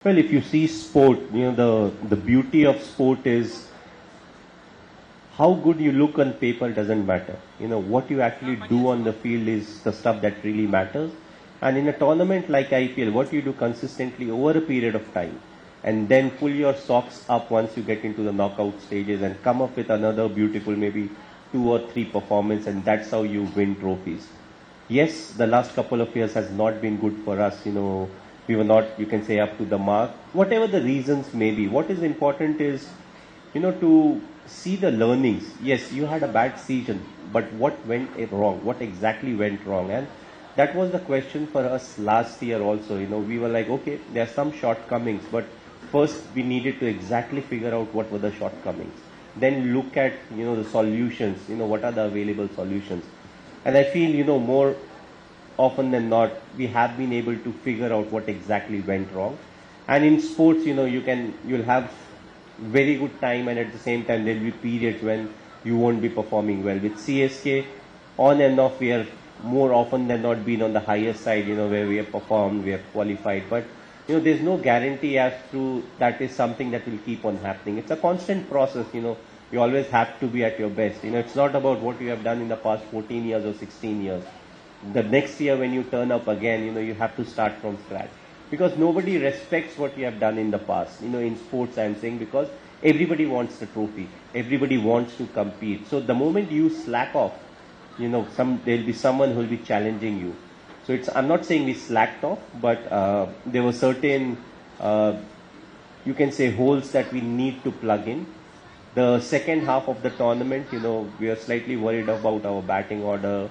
Well, if you see sport, the beauty of sport is how good you look on paper doesn't matter. What you actually do on the field is the stuff that really matters. And in a tournament like IPL, what you do consistently over a period of time, and then pull your socks up once you get into the knockout stages and come up with another beautiful, maybe 2 or 3 performance, and that's how you win trophies. Yes, the last couple of years has not been good for us. We were not, you can say, up to the mark. Whatever the reasons may be, what is important is, to see the learnings. Yes, you had a bad season, but what went wrong? What exactly went wrong? And that was the question for us last year also. We were like, okay, there are some shortcomings, but first we needed to exactly figure out what were the shortcomings. Then look at, the solutions, what are the available solutions. And I feel, more often than not, we have been able to figure out what exactly went wrong. And in sports, you'll have very good time, and at the same time, there'll be periods when you won't be performing well. With CSK, on and off, we are more often than not been on the higher side, where we have performed, we have qualified. But, there's no guarantee as to that is something that will keep on happening. It's a constant process, You always have to be at your best. It's not about what you have done in the past 14 years or 16 years. The next year when you turn up again, you have to start from scratch. Because nobody respects what you have done in the past. In sports I'm saying, because everybody wants the trophy. Everybody wants to compete. So the moment you slack off, there'll be someone who will be challenging you. So I'm not saying we slacked off, but there were certain, you can say, holes that we need to plug in. The second half of the tournament, we are slightly worried about our batting order,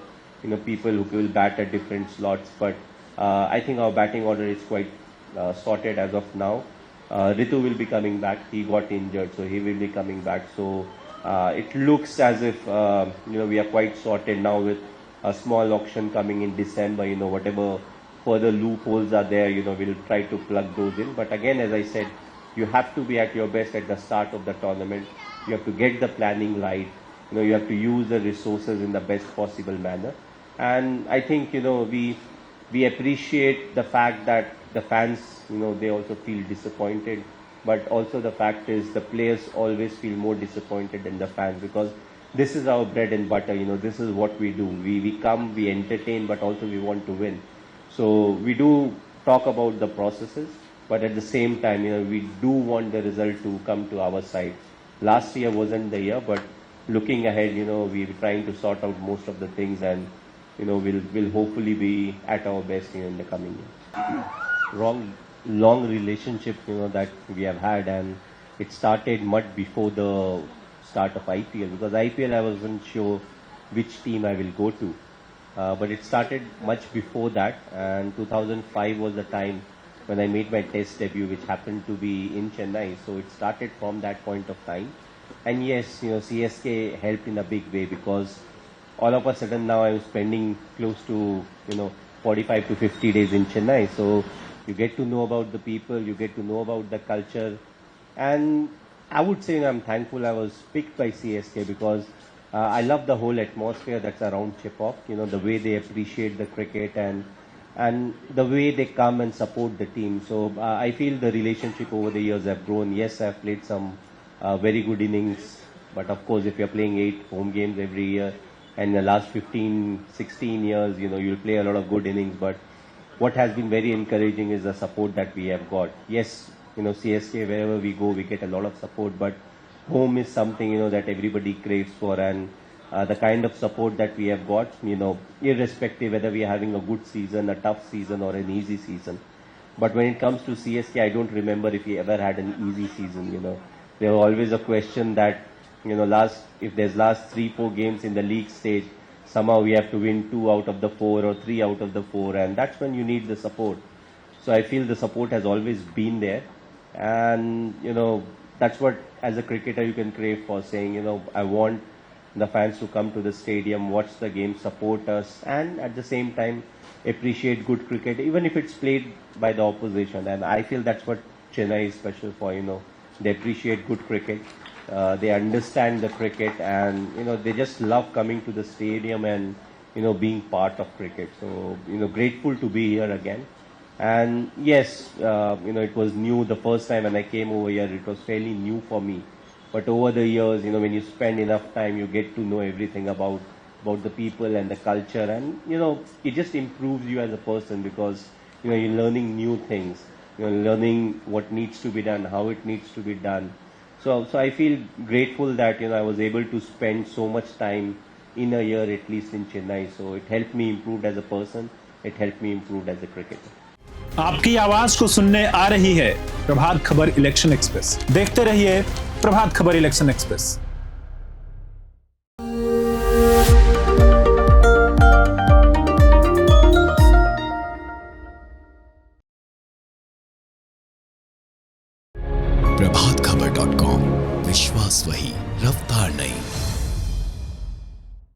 people who will bat at different slots. But I think our batting order is quite sorted as of now. Ritu will be coming back. He got injured, so he will be coming back. So it looks as if, we are quite sorted now with a small auction coming in December. Whatever further loopholes are there, we'll try to plug those in. But again, as I said, you have to be at your best at the start of the tournament. You have to get the planning right. You have to use the resources in the best possible manner. And I think, we appreciate the fact that the fans, they also feel disappointed. But also the fact is the players always feel more disappointed than the fans, because this is our bread and butter. This is what we do. We come, we entertain, but also we want to win. So we do talk about the processes, but at the same time, we do want the result to come to our side. Last year wasn't the year, but looking ahead, we're trying to sort out most of the things, and we'll hopefully be at our best in the coming year. Long relationship, that we have had, and it started much before the start of IPL, because IPL I wasn't sure which team I will go to, but it started much before that, and 2005 was the time when I made my test debut, which happened to be in Chennai. So it started from that point of time. And yes, CSK helped in a big way, because all of a sudden now I'm spending close to, 45 to 50 days in Chennai. So you get to know about the people, you get to know about the culture. And I would say I'm thankful I was picked by CSK, because I love the whole atmosphere that's around Chepauk, the way they appreciate the cricket and the way they come and support the team. So I feel the relationship over the years have grown. Yes, I've played some very good innings, but of course if you're playing 8 home games every year, and in the last 15, 16 years, you'll play a lot of good innings. But what has been very encouraging is the support that we have got. Yes, CSK, wherever we go, we get a lot of support, but home is something, that everybody craves for. And the kind of support that we have got, irrespective whether we are having a good season, a tough season, or an easy season. But when it comes to CSK, I don't remember if we ever had an easy season. There was always a question that, if there's last 3-4 games in the league stage, somehow we have to win 2 out of the 4 or 3 out of the 4, and that's when you need the support. So I feel the support has always been there, and that's what, as a cricketer, you can crave for, saying, I want the fans to come to the stadium, watch the game, support us, and at the same time appreciate good cricket, even if it's played by the opposition. And I feel that's what Chennai is special for. They appreciate good cricket, they understand the cricket, and they just love coming to the stadium and being part of cricket. So grateful to be here again. And yes, it was new the first time when I came over here. It was fairly new for me. But over the years, when you spend enough time, you get to know everything about the people and the culture, and it just improves you as a person, because you're learning new things. You're learning what needs to be done, how it needs to be done. So I feel grateful that I was able to spend so much time in a year at least in Chennai. So it helped me improve as a person. It helped me improve as a cricketer. आपकी आवाज को सुनने आ रही है Prabhat Khabar election express. देखते रहिए Prabhat Khabar election express.